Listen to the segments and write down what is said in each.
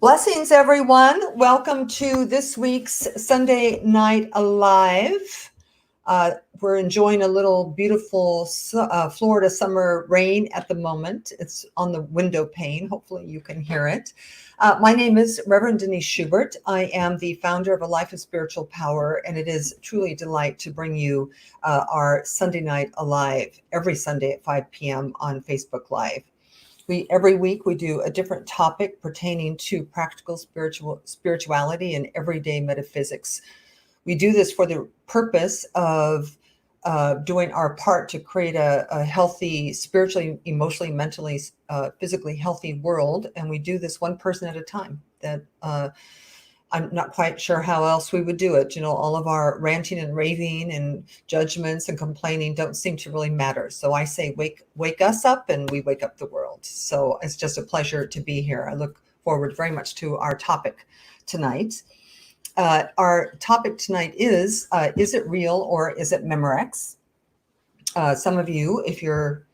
Blessings, everyone. Welcome to this week's Sunday Night Alive. We're enjoying a little beautiful Florida summer rain at the moment. It's on the window pane. Hopefully you can hear it. My name is Reverend Denise Schubert. I am the founder of A Life of Spiritual Power, and it is truly a delight to bring you our Sunday Night Alive every Sunday at 5 p.m. on Facebook Live. Every week we do a different topic pertaining to practical spirituality and everyday metaphysics. We do this for the purpose of doing our part to create a healthy, spiritually, emotionally, mentally, physically healthy world. And we do this one person at a time. I'm not quite sure how else we would do it. You know, all of our ranting and raving and judgments and complaining don't seem to really matter. So I say, wake us up, and we wake up the world. So it's just a pleasure to be here. I look forward very much to our topic tonight. Our topic tonight is it real or is it Memorex? Some of you, if you're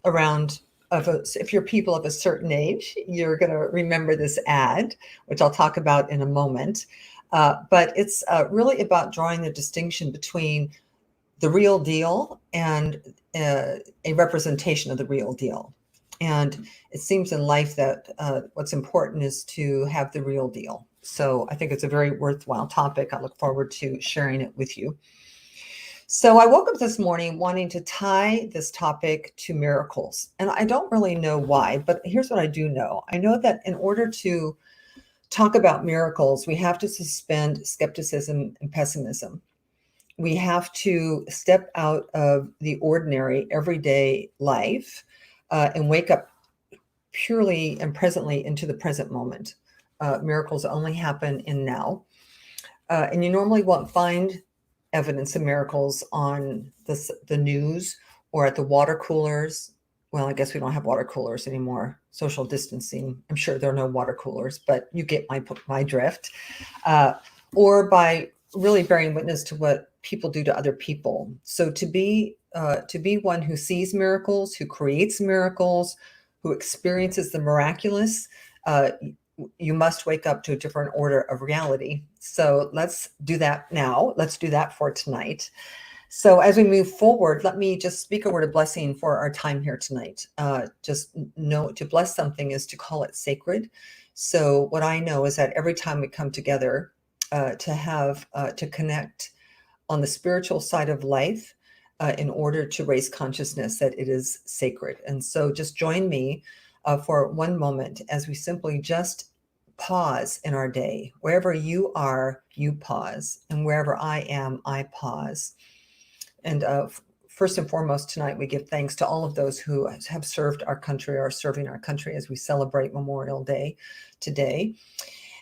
around, if you're people of a certain age, you're going to remember this ad, which I'll talk about in a moment. But it's really about drawing the distinction between the real deal and a representation of the real deal. And it seems in life that what's important is to have the real deal. So I think it's a very worthwhile topic. I look forward to sharing it with you. So I woke up this morning wanting to tie this topic to miracles. And I don't really know why, but here's what I do know. I know that in order to talk about miracles, we have to suspend skepticism and pessimism. We have to step out of the ordinary, everyday life and wake up purely and presently into the present moment. Miracles only happen in now. And you normally won't find evidence of miracles on the news or at the water coolers. Well, I guess we don't have water coolers anymore. Social distancing. I'm sure there are no water coolers, but you get my drift. Or by really bearing witness to what people do to other people. So to be one who sees miracles, who creates miracles, who experiences the miraculous, you must wake up to a different order of reality. So let's do that now. Let's do that for tonight. So as we move forward, let me just speak a word of blessing for our time here tonight. Just know to bless something is to call it sacred. So what I know is that every time we come together to connect on the spiritual side of life, in order to raise consciousness, that it is sacred. And so just join me for one moment as we simply just pause in our day. Wherever you are, you pause. And wherever I am, I pause. And first and foremost, tonight, we give thanks to all of those who have served our country or are serving our country as we celebrate Memorial Day today.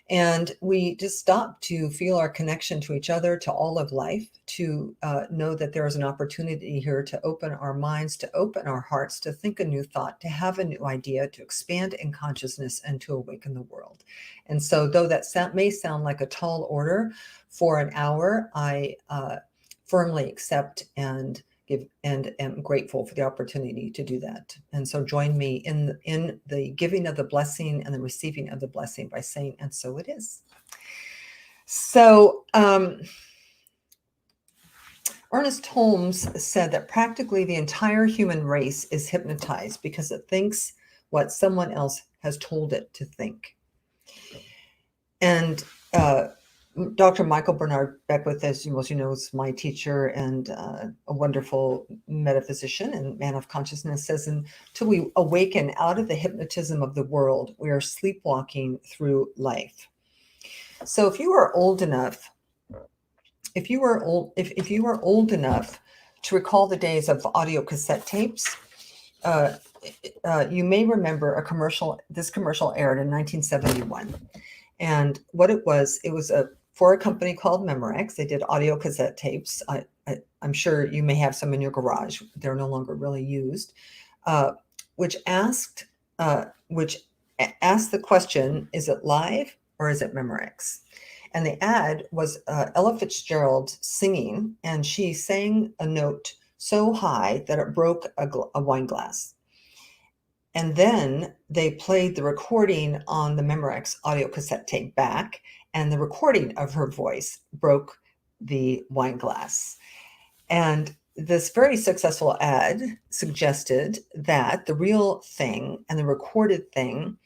And we just stop to feel our connection to each other, to all of life, to know that there is an opportunity here to open our minds, to open our hearts, to think a new thought, to have a new idea, to expand in consciousness, and to awaken the world. And so though that may sound like a tall order for an hour, I firmly accept and give and am grateful for the opportunity to do that. And so join me in the giving of the blessing and the receiving of the blessing by saying, and so it is. So Ernest Holmes said that practically the entire human race is hypnotized because it thinks what someone else has told it to think. And Dr. Michael Bernard Beckwith, as you know, is my teacher and a wonderful metaphysician and man of consciousness, says until we awaken out of the hypnotism of the world, we are sleepwalking through life. So if you are old enough, if you are old enough to recall the days of audio cassette tapes, you may remember this commercial aired in 1971. And what it was for a company called Memorex. They did audio cassette tapes. I'm sure you may have some in your garage. They're no longer really used, which asked the question, is it live or is it Memorex? And the ad was Ella Fitzgerald singing, and she sang a note so high that it broke a wine glass. And then they played the recording on the Memorex audio cassette tape back, and the recording of her voice broke the wine glass. And this very successful ad suggested that the real thing and the recorded thing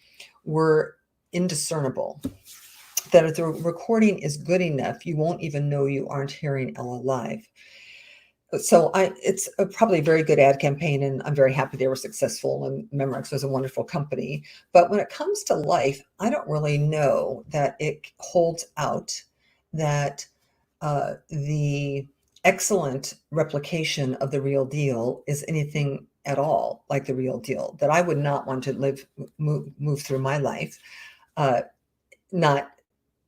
were indiscernible. That if the recording is good enough, you won't even know you aren't hearing Ella live. So it's probably a very good ad campaign, and I'm very happy they were successful, and Memorex was a wonderful company. But when it comes to life, I don't really know that it holds out, that the excellent replication of the real deal is anything at all like the real deal, that I would not want to move through my life not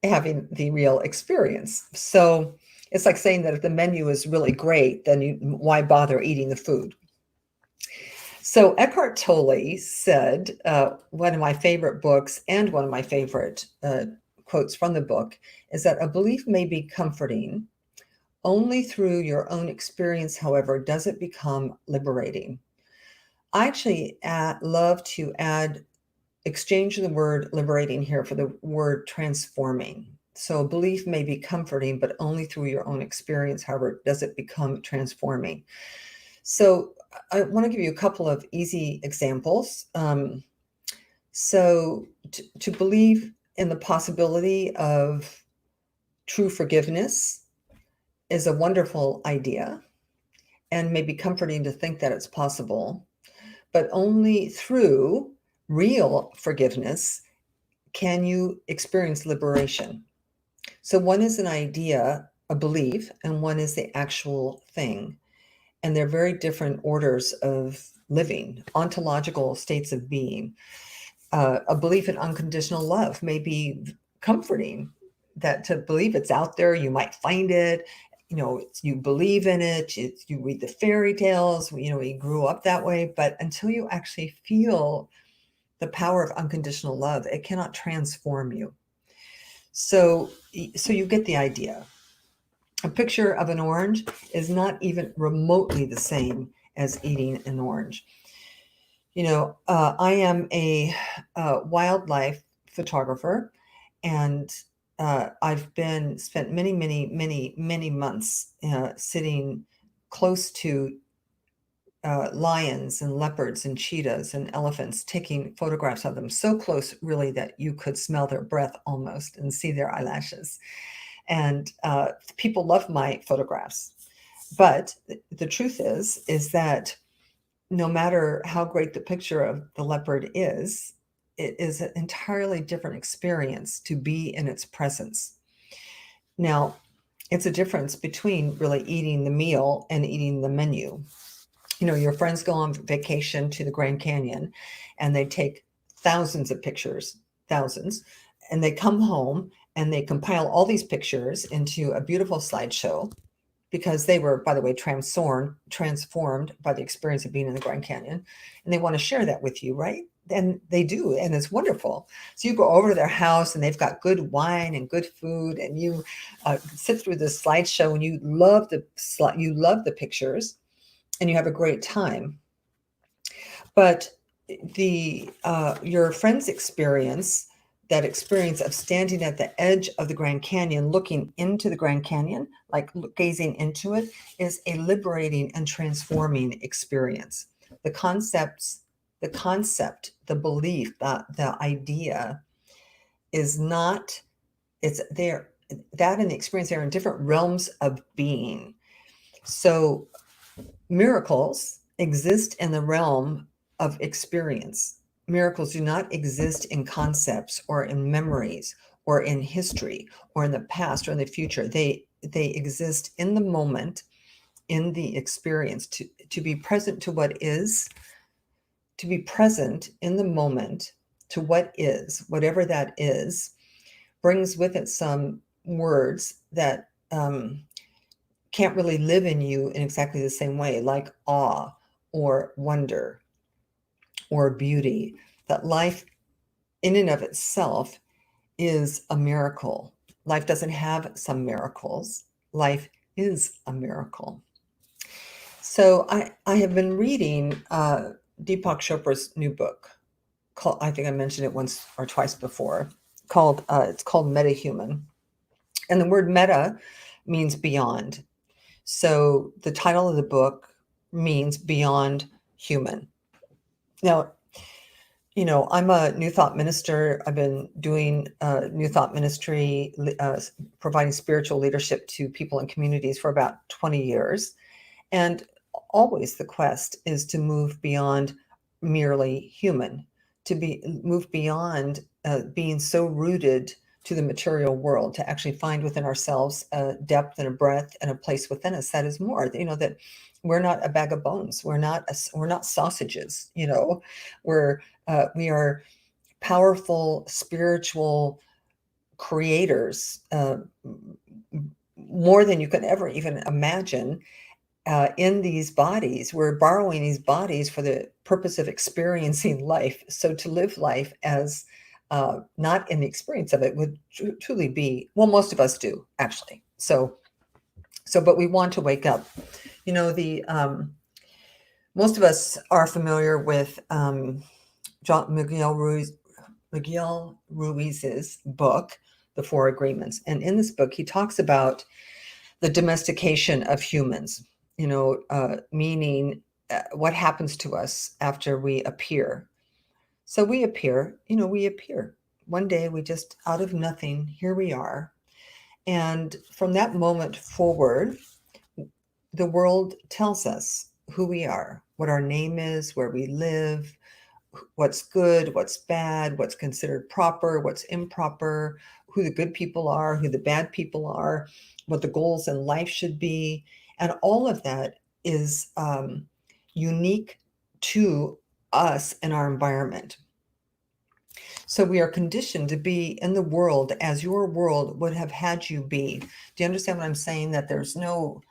having the real experience. So it's like saying that if the menu is really great, then why bother eating the food? So Eckhart Tolle said, one of my favorite books and one of my favorite quotes from the book is that a belief may be comforting. Only through your own experience, however, does it become liberating. I actually love to exchange the word liberating here for the word transforming. So a belief may be comforting, but only through your own experience, however, does it become transforming. So I want to give you a couple of easy examples. So to believe in the possibility of true forgiveness is a wonderful idea and may be comforting to think that it's possible, but only through real forgiveness can you experience liberation. So one is an idea, a belief, and one is the actual thing. And they're very different orders of living, ontological states of being. A belief in unconditional love may be comforting, that to believe it's out there, you might find it, you believe in it, you read the fairy tales, you grew up that way, but until you actually feel the power of unconditional love, it cannot transform you. So you get the idea. A picture of an orange is not even remotely the same as eating an orange. I am a wildlife photographer, and I've spent many months sitting close to lions and leopards and cheetahs and elephants, taking photographs of them so close, really, that you could smell their breath almost and see their eyelashes. And people love my photographs. But the truth is that no matter how great the picture of the leopard is, it is an entirely different experience to be in its presence. Now, it's a difference between really eating the meal and eating the menu. Your friends go on vacation to the Grand Canyon and they take thousands of pictures, thousands, and they come home and they compile all these pictures into a beautiful slideshow, because they were, by the way, transformed by the experience of being in the Grand Canyon. And they want to share that with you, right? And they do, and it's wonderful. So you go over to their house and they've got good wine and good food, and you sit through this slideshow and you love the pictures, and you have a great time. But your friend's experience, that experience of standing at the edge of the Grand Canyon, looking into the Grand Canyon, like gazing into it, is a liberating and transforming experience. The concept, the belief, the idea is not, it's there. That and the experience are in different realms of being. So miracles exist in the realm of experience. Miracles do not exist in concepts or in memories or in history or in the past or in the future. They exist in the moment, in the experience, to be present to what is, to be present in the moment to what is, whatever that is, brings with it some words that can't really live in you in exactly the same way, like awe or wonder or beauty. That life in and of itself is a miracle. Life doesn't have some miracles. Life is a miracle. So I have been reading Deepak Chopra's new book, called, I think I mentioned it once or twice before, called it's called Metahuman. And the word meta means beyond. So the title of the book means beyond human. Now, I'm a New Thought minister. I've been doing New Thought ministry, providing spiritual leadership to people and communities for about 20 years. And always the quest is to move beyond merely human, to move beyond being so rooted to the material world, to actually find within ourselves a depth and a breadth and a place within us that is more. That we're not a bag of bones. We're not sausages. We are powerful spiritual creators, more than you can ever even imagine. In these bodies, we're borrowing these bodies for the purpose of experiencing life. So to live life as not in the experience of it would truly be, well, most of us do actually. But we want to wake up. Most of us are familiar with Miguel Ruiz's book, The Four Agreements. And in this book, he talks about the domestication of humans, meaning what happens to us after we appear. So we appear. One day we just, out of nothing, here we are. And from that moment forward, the world tells us who we are, what our name is, where we live, what's good, what's bad, what's considered proper, what's improper, who the good people are, who the bad people are, what the goals in life should be. And all of that is unique to us and our environment. So we are conditioned to be in the world as your world would have had you be. Do you understand what I'm saying? That there's no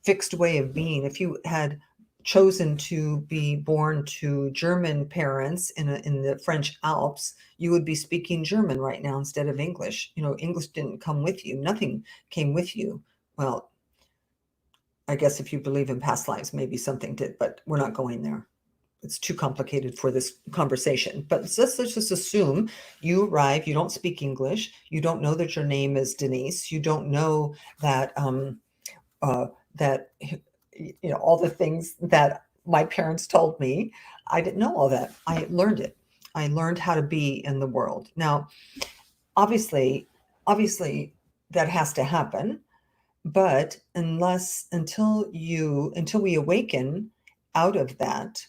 fixed way of being. If you had chosen to be born to German parents in the French Alps, you would be speaking German right now instead of English. English didn't come with you. Nothing came with you. Well, I guess if you believe in past lives, maybe something did, but we're not going there. It's too complicated for this conversation. But let's just assume you arrive, you don't speak English, you don't know that your name is Denise, you don't know that all the things that my parents told me. I didn't know all that. I learned it. I learned how to be in the world. Now, obviously that has to happen, but until we awaken out of that,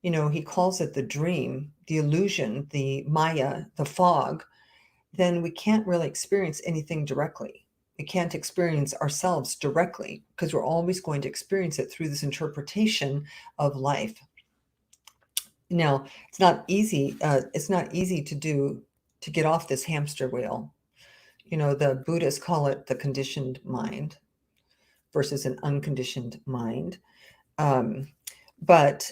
he calls it the dream, the illusion, the Maya, the fog, then we can't really experience anything directly. We can't experience ourselves directly because we're always going to experience it through this interpretation of life. Now, it's not easy. It's not easy to get off this hamster wheel. The Buddhists call it the conditioned mind versus an unconditioned mind. But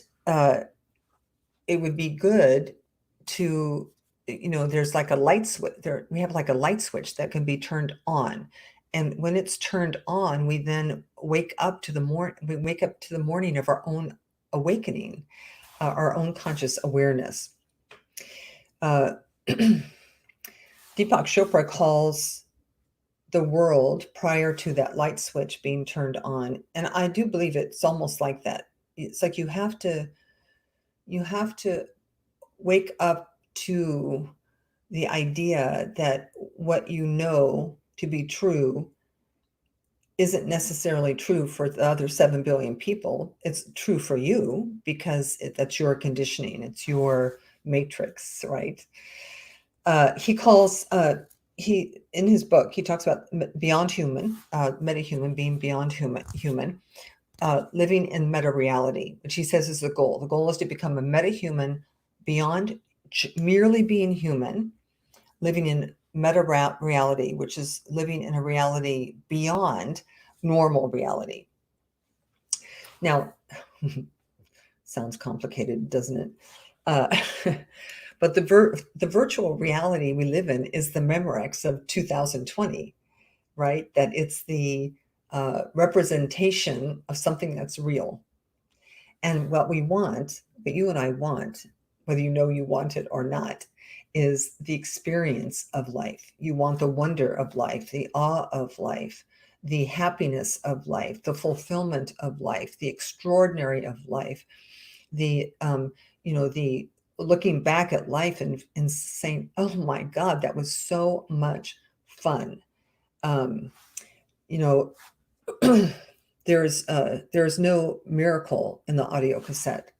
it would be good to, there's like a light switch there. We have like a light switch that can be turned on. And when it's turned on, we then wake up to the morning of our own awakening, our own conscious awareness. Deepak Chopra calls the world prior to that light switch being turned on. And I do believe it's almost like that. It's like you have to wake up to the idea that what you know to be true isn't necessarily true for the other 7 billion people. It's true for you because that's your conditioning. It's your matrix, right? In his book, he talks about beyond human, metahuman, being beyond human, living in meta reality, which he says is the goal. The goal is to become a metahuman beyond merely being human, living in meta reality, which is living in a reality beyond normal reality. Now, sounds complicated, doesn't it? But the virtual reality we live in is the Memorex of 2020, right? That it's the representation of something that's real. And what you and I want whether you know you want it or not, is the experience of life. You want the wonder of life, the awe of life, the happiness of life, the fulfillment of life, the extraordinary of life, the the looking back at life and saying, "Oh my God, that was so much fun." Um, you know, there's no miracle in the audio cassette.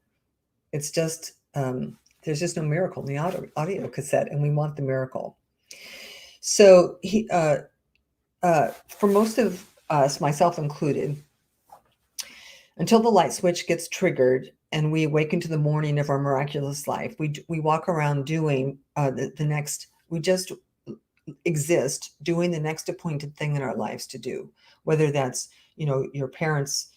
It's just there's just no miracle in the audio cassette, and we want the miracle. So for most of us, myself included, until the light switch gets triggered and we awaken to the morning of our miraculous life, we walk around doing the next. We just exist doing the next appointed thing in our lives to do, whether that's your parents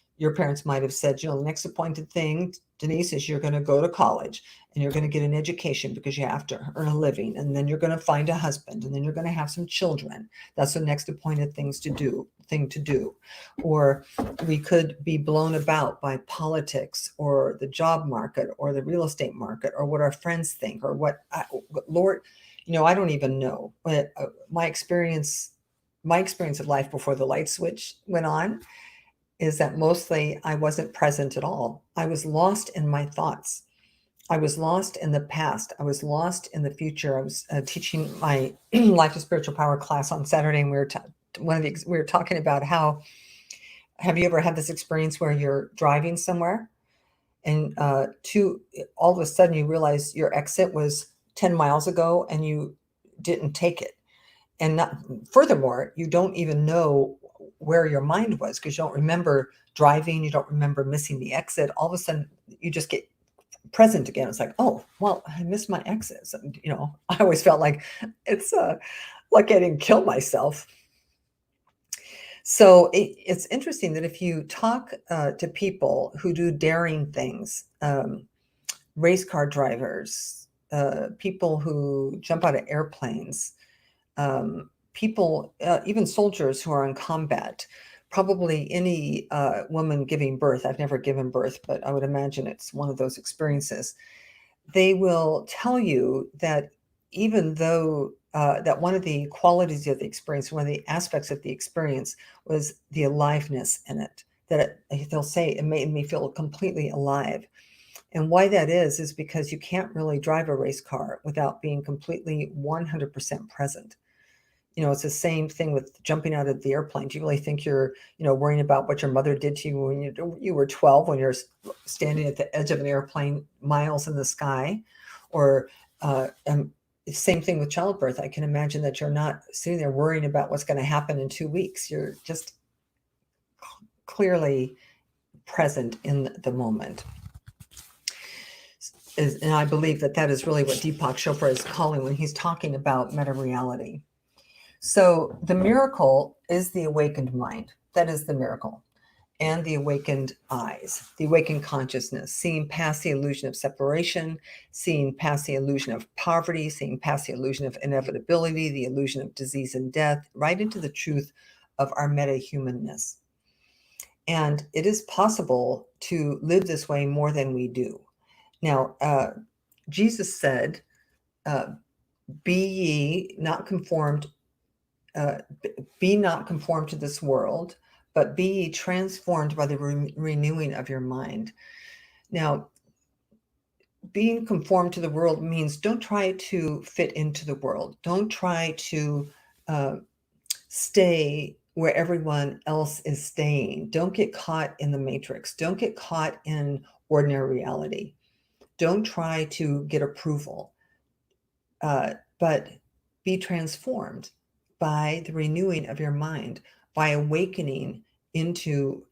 might have said, the next appointed thing, Denise, is you're going to go to college and you're going to get an education because you have to earn a living, and then you're going to find a husband, and then you're going to have some children. That's the next appointed thing to do. Or we could be blown about by politics or the job market or the real estate market or what our friends think or Lord, I don't even know. But my experience of life before the light switch went on is that mostly I wasn't present at all. I was lost in my thoughts. I was lost in the past. I was lost in the future. I was teaching my Life to Spiritual Power class on Saturday, and we were talking about how, have you ever had this experience where you're driving somewhere and all of a sudden you realize your exit was 10 miles ago and you didn't take it. And furthermore, you don't even know where your mind was because you don't remember driving. You don't remember missing the exit. All of a sudden, you just get present again. It's like, oh, well, I missed my exits. And, I always felt like it's like I didn't kill myself. So it's interesting that if you talk to people who do daring things, race car drivers, people who jump out of airplanes, people, even soldiers who are in combat, probably any woman giving birth. I've never given birth, but I would imagine it's one of those experiences. They will tell you that even though that one of the qualities of the experience, one of the aspects of the experience was the aliveness in it, they'll say it made me feel completely alive. And why that is because you can't really drive a race car without being completely 100% present. It's the same thing with jumping out of the airplane. Do you really think you're, worrying about what your mother did to you when you were 12, when you're standing at the edge of an airplane miles in the sky? Or same thing with childbirth. I can imagine that you're not sitting there worrying about what's going to happen in 2 weeks. You're just clearly present in the moment. And I believe that is really what Deepak Chopra is calling when he's talking about meta-reality. So the miracle is the awakened mind. That is the miracle. And the awakened eyes, the awakened consciousness, seeing past the illusion of separation, seeing past the illusion of poverty, seeing past the illusion of inevitability, the illusion of disease and death, right into the truth of our meta-humanness. And it is possible to live this way more than we do. Now, Jesus said, be ye not conformed, be not conformed to this world, but be ye transformed by the renewing of your mind. Now, being conformed to the world means don't try to fit into the world. Don't try to stay where everyone else is staying. Don't get caught in the matrix. Don't get caught in ordinary reality. Don't try to get approval, but be transformed by the renewing of your mind, by awakening into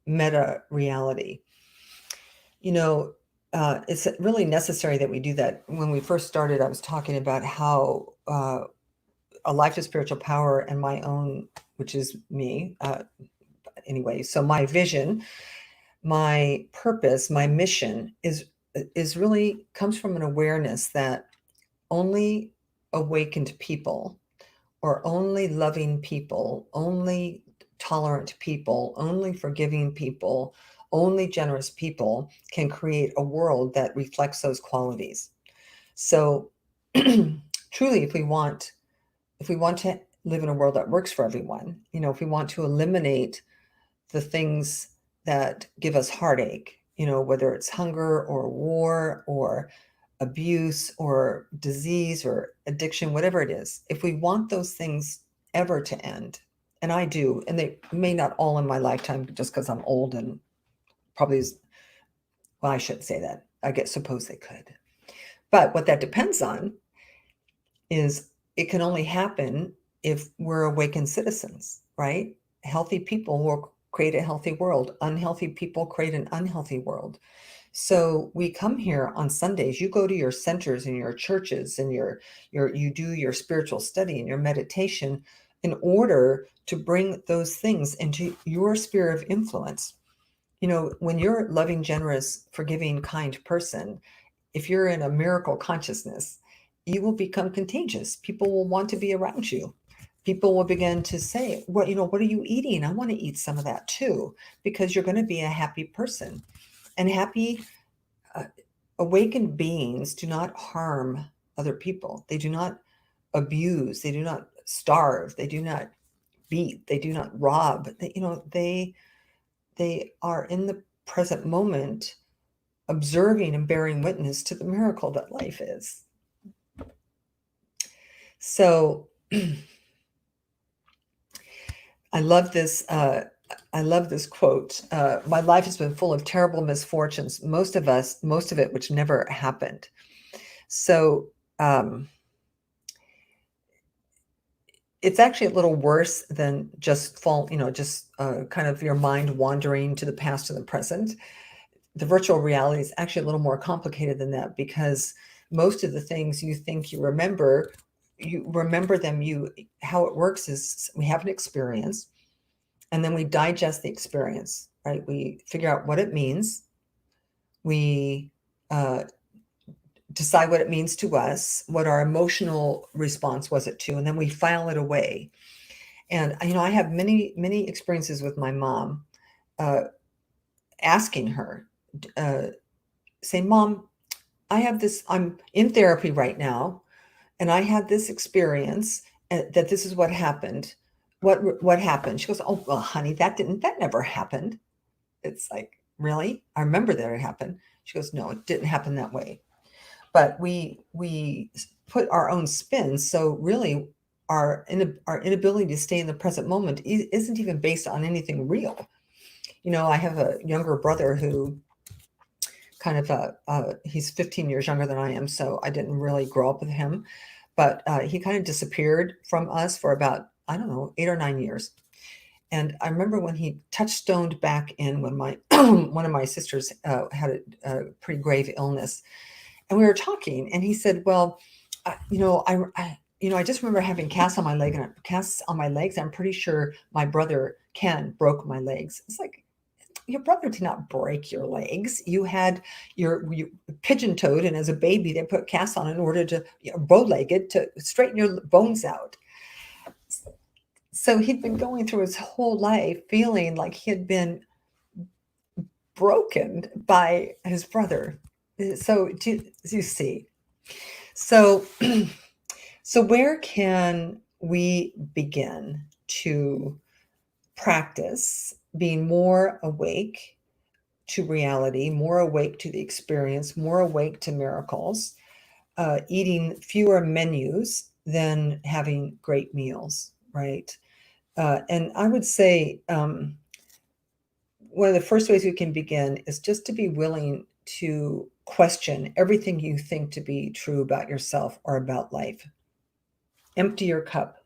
meta reality. It's really necessary that we do that. When we first started, I was talking about how a life of spiritual power and my own, which is me. Anyway, so my vision, my purpose, my mission is really comes from an awareness that only awakened people, or only loving people, only tolerant people, only forgiving people, Only generous people can create a world that reflects those qualities. So truly, if we want to live in a world that works for everyone, if we want to eliminate the things that give us heartache, whether it's hunger or war or abuse or disease or addiction, whatever it is, if we want those things ever to end, and I do, and they may not all in my lifetime just because I'm old and probably, well, I shouldn't say that. Suppose they could. But what that depends on is it can only happen if we're awakened citizens, right? Healthy people will create a healthy world. Unhealthy people create an unhealthy world. So we come here on Sundays. You go to your centers and your churches and you do your spiritual study and your meditation in order to bring those things into your sphere of influence. When you're a loving, generous, forgiving, kind person, if you're in a miracle consciousness, you will become contagious. People will want to be around you. People will begin to say, what are you eating? I want to eat some of that too, because you're going to be a happy person. And happy, awakened beings do not harm other people. They do not abuse. They do not starve. They do not beat. They do not rob. They are in the present moment, observing and bearing witness to the miracle that life is. So I love this. I love this quote. My life has been full of terrible misfortunes. Most of it, which never happened. So it's actually a little worse than just kind of your mind wandering to the past and the present. The virtual reality is actually a little more complicated than that, because most of the things you think you remember them. How it works is we have an experience, and then we digest the experience, right? We figure out what it means. We decide what it means to us, what our emotional response was it to, and then we file it away. And I have many, many experiences with my mom, asking her, saying, "Mom, I'm in therapy right now, and I had this experience, that this is what happened. What happened?" She goes, "Oh, well, honey, that never happened." It's like, really? I remember that it happened. She goes, "No, it didn't happen that way." But we put our own spin. So really, our inability to stay in the present moment isn't even based on anything real. I have a younger brother who kind of he's 15 years younger than I am, so I didn't really grow up with him. But he kind of disappeared from us for about, I don't know, 8 or 9 years. And I remember when he touchstoned back in when my one of my sisters had a pretty grave illness, and we were talking, and he said, "Well, I just remember having casts on my legs. I'm pretty sure my brother Ken broke my legs." It's like, your brother did not break your legs. You had you pigeon-toed, and as a baby, they put casts on in order to, bow-legged, to straighten your bones out. So he'd been going through his whole life feeling like he had been broken by his brother. So do you see? So, so where can we begin to practice being more awake to reality, more awake to the experience, more awake to miracles, eating fewer menus than having great meals, right? And I would say one of the first ways we can begin is just to be willing to question everything you think to be true about yourself or about life. Empty your cup.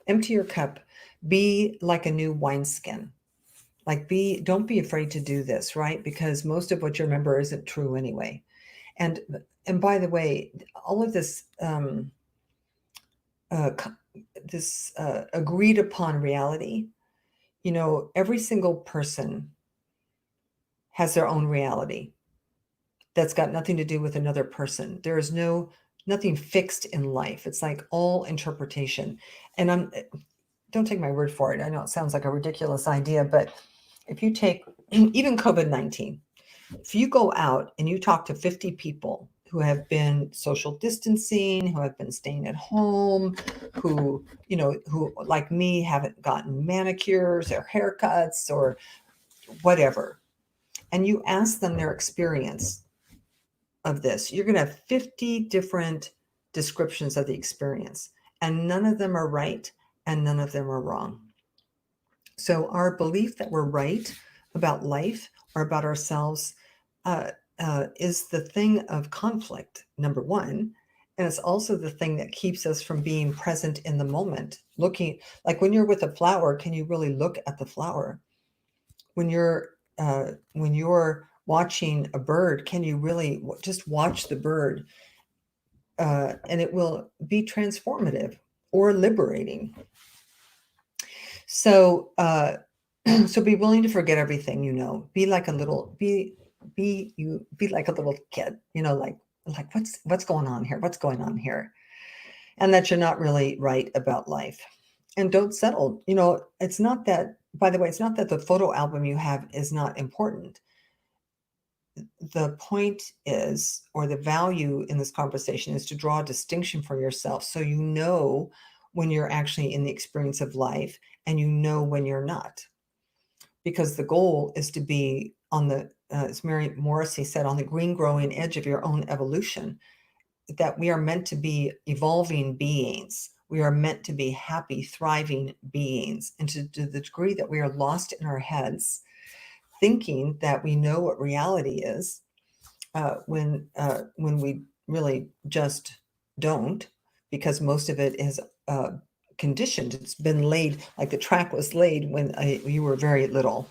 Empty your cup. Be like a new wineskin. Don't be afraid to do this, right? Because most of what you remember isn't true anyway. And by the way, all of this agreed upon reality, every single person has their own reality that's got nothing to do with another person. There is nothing fixed in life. It's like all interpretation. And don't take my word for it. I know it sounds like a ridiculous idea, but if you take even COVID-19. If you go out and you talk to 50 people who have been social distancing, who have been staying at home, who, who like me haven't gotten manicures or haircuts or whatever, and you ask them their experience of this, you're going to have 50 different descriptions of the experience, and none of them are right and none of them are wrong. So our belief that we're right about life or about ourselves is the thing of conflict, number one. And it's also the thing that keeps us from being present in the moment. Looking, like when you're with a flower, can you really look at the flower? When you're watching a bird, can you really just watch the bird? And it will be transformative or liberating. So, so be willing to forget everything, be like a little, be like a little kid, like what's going on here? What's going on here? And that you're not really right about life. And don't settle. It's not that, by the way, it's not that the photo album you have is not important. The point is, or the value in this conversation is to draw a distinction for yourself. So when you're actually in the experience of life and when you're not. Because the goal is to be on the, as Mary Morrissey said, on the green growing edge of your own evolution, that we are meant to be evolving beings. We are meant to be happy, thriving beings. And to the degree that we are lost in our heads, thinking that we know what reality is, when we really just don't, because most of it is conditioned. It's been laid, like the track was laid when you were very little.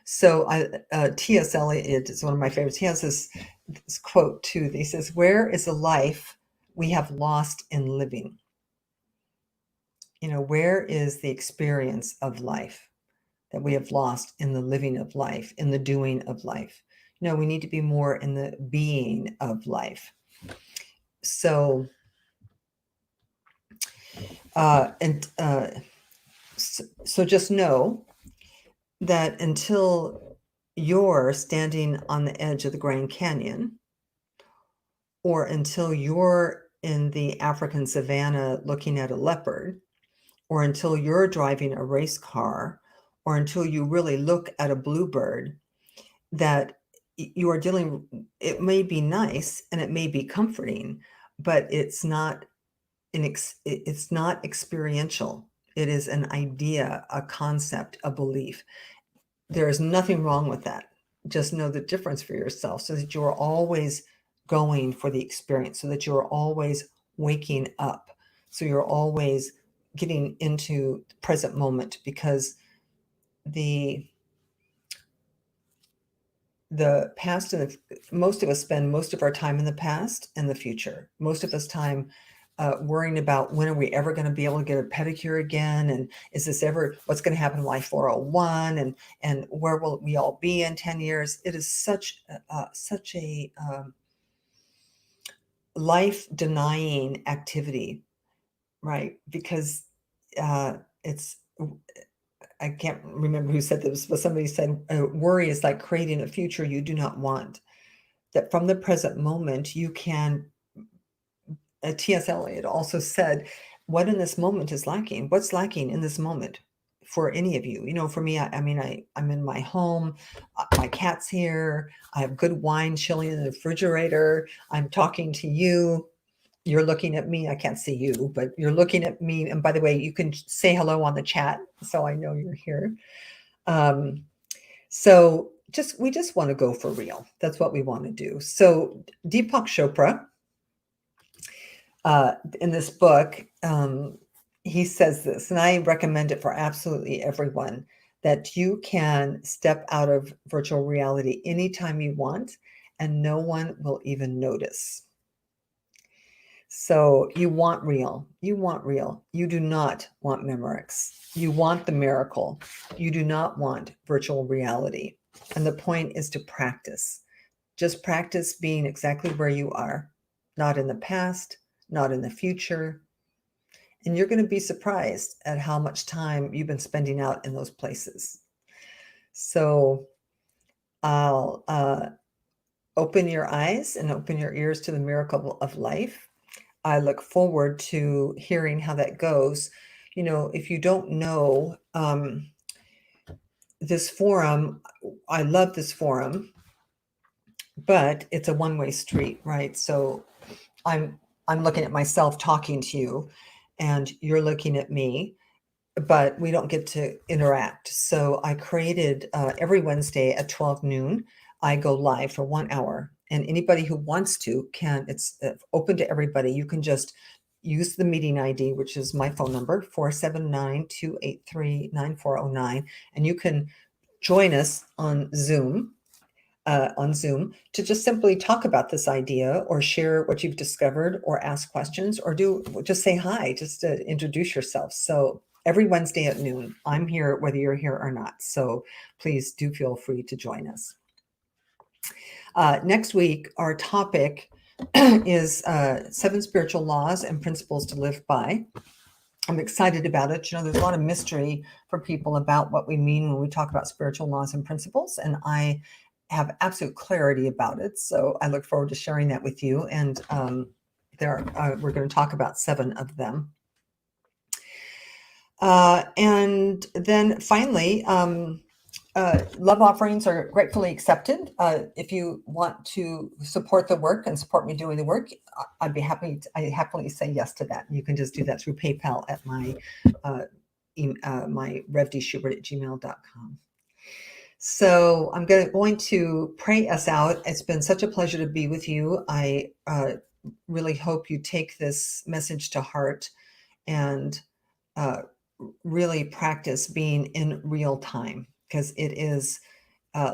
So T.S. Eliot is one of my favorites. He has this quote too. He says, "Where is the life we have lost in living?" Where is the experience of life that we have lost in the living of life, in the doing of life? We need to be more in the being of life. So, so just know that until you're standing on the edge of the Grand Canyon, or until you're in the African savannah looking at a leopard, or until you're driving a race car, or until you really look at a bluebird, that you are dealing, it may be nice and it may be comforting, but it's not experiential. It is an idea, a concept, a belief. There is nothing wrong with that. Just know the difference for yourself, so that you're always going for the experience, so that you're always waking up, so you're always getting into the present moment, because the past and most of us spend most of our time in the past and the future. Most of us time worrying about when are we ever going to be able to get a pedicure again, and is this ever, what's going to happen to my 401, and where will we all be in 10 years? It is such a life denying activity, right? Because it's, I can't remember who said this, but somebody said worry is like creating a future you do not want. That from the present moment you can, T.S. Eliot also said, what in this moment is lacking? What's lacking in this moment for any of you? For me, I'm in my home, my cat's here, I have good wine chilling in the refrigerator, I'm talking to you, you're looking at me. I can't see you, but you're looking at me. And by the way, you can say hello on the chat, so I know you're here. So we just want to go for real. That's what we want to do. So Deepak Chopra, in this book, he says this, and I recommend it for absolutely everyone, that you can step out of virtual reality anytime you want, and no one will even notice. So you want real. You want real. You do not want Memorex. You want the miracle. You do not want virtual reality. And the point is to practice. Just practice being exactly where you are, not in the past, not in the future. And you're going to be surprised at how much time you've been spending out in those places. So I'll open your eyes and open your ears to the miracle of life. I look forward to hearing how that goes. You know, if you don't know this forum, I love this forum, but it's a one-way street, right? So I'm I'm looking at myself talking to you, and you're looking at me, but we don't get to interact. So I created every Wednesday at 12 noon, I go live for 1 hour. And anybody who wants to can, it's open to everybody. You can just use the meeting ID, which is my phone number, 479-283-9409. And you can join us on Zoom to just simply talk about this idea or share what you've discovered or ask questions or just say hi, just to introduce yourself. So every Wednesday at noon, I'm here whether you're here or not. So please do feel free to join us. Next week, our topic is 7 spiritual laws and principles to live by. I'm excited about it. You know, there's a lot of mystery for people about what we mean when we talk about spiritual laws and principles, and I have absolute clarity about it. So I look forward to sharing that with you. And we're going to talk about 7 of them. And then finally, love offerings are gratefully accepted. If you want to support the work and support me doing the work, I'd be happy. I happily say yes to that. You can just do that through PayPal at my my revdschubert@gmail.com. So I'm going to pray us out. It's been such a pleasure to be with you. I really hope you take this message to heart and really practice being in real time, because it is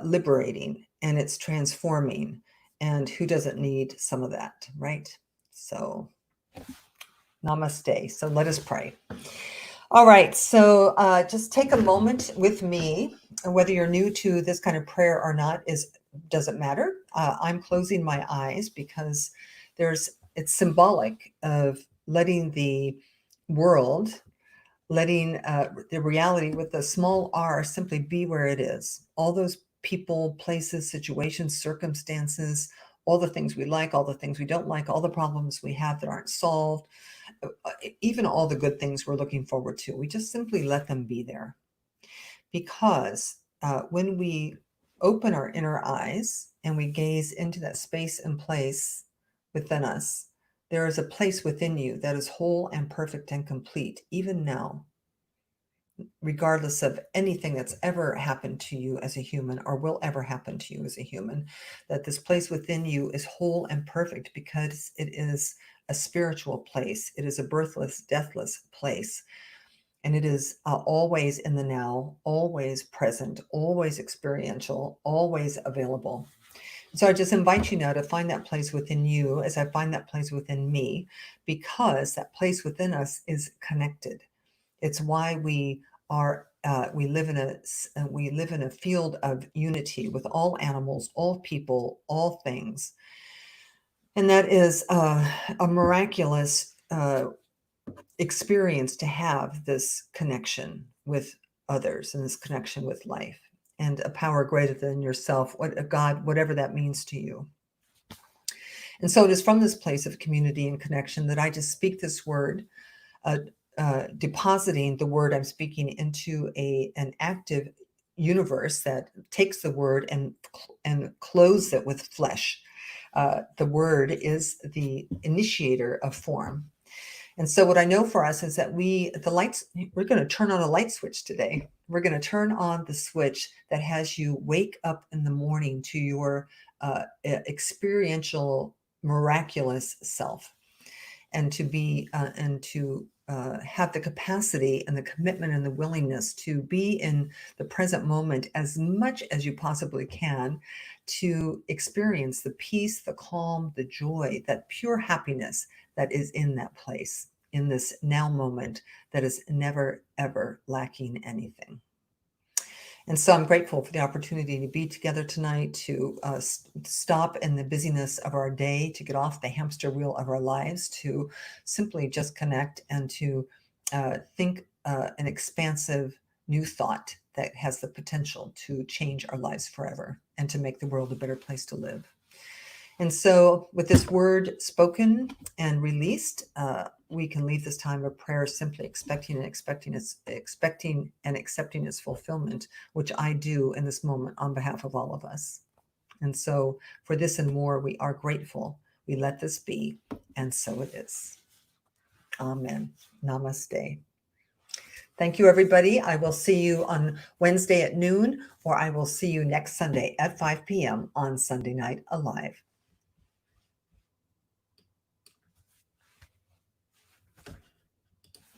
liberating and it's transforming. And who doesn't need some of that, right? So, namaste. So, let us pray. All right. So, just take a moment with me, and whether you're new to this kind of prayer or not doesn't matter. I'm closing my eyes because it's symbolic of letting the world, letting the reality with a small r simply be where it is. All those people, places, situations, circumstances, all the things we like, all the things we don't like, all the problems we have that aren't solved, even all the good things we're looking forward to. We just simply let them be there. Because when we open our inner eyes and we gaze into that space and place within us, there is a place within you that is whole and perfect and complete, even now, regardless of anything that's ever happened to you as a human or will ever happen to you as a human. That this place within you is whole and perfect because it is a spiritual place. It is a birthless, deathless place. And it is always in the now, always present, always experiential, always available. So I just invite you now to find that place within you as I find that place within me, because that place within us is connected. It's why we live in a field of unity with all animals, all people, all things, and that is a miraculous experience to have this connection with others and this connection with life and a power greater than yourself, what a God, whatever that means to you. And so it is from this place of community and connection that I just speak this word, depositing the word I'm speaking into an active universe that takes the word and clothes it with flesh. The word is the initiator of form. And so what I know for us is that we're going to turn on a light switch today. We're going to turn on the switch that has you wake up in the morning to your experiential, miraculous self, and to be and to have the capacity and the commitment and the willingness to be in the present moment as much as you possibly can, to experience the peace, the calm, the joy, that pure happiness that is in that place, in this now moment that is never, ever lacking anything. And so I'm grateful for the opportunity to be together tonight, to stop in the busyness of our day, to get off the hamster wheel of our lives, to simply just connect and to think an expansive new thought that has the potential to change our lives forever and to make the world a better place to live. And so, with this word spoken and released, we can leave this time of prayer simply expecting and accepting its fulfillment, which I do in this moment on behalf of all of us. And so, for this and more, we are grateful. We let this be, and so it is. Amen. Namaste. Thank you, everybody. I will see you on Wednesday at noon, or I will see you next Sunday at 5 p.m. on Sunday Night Alive.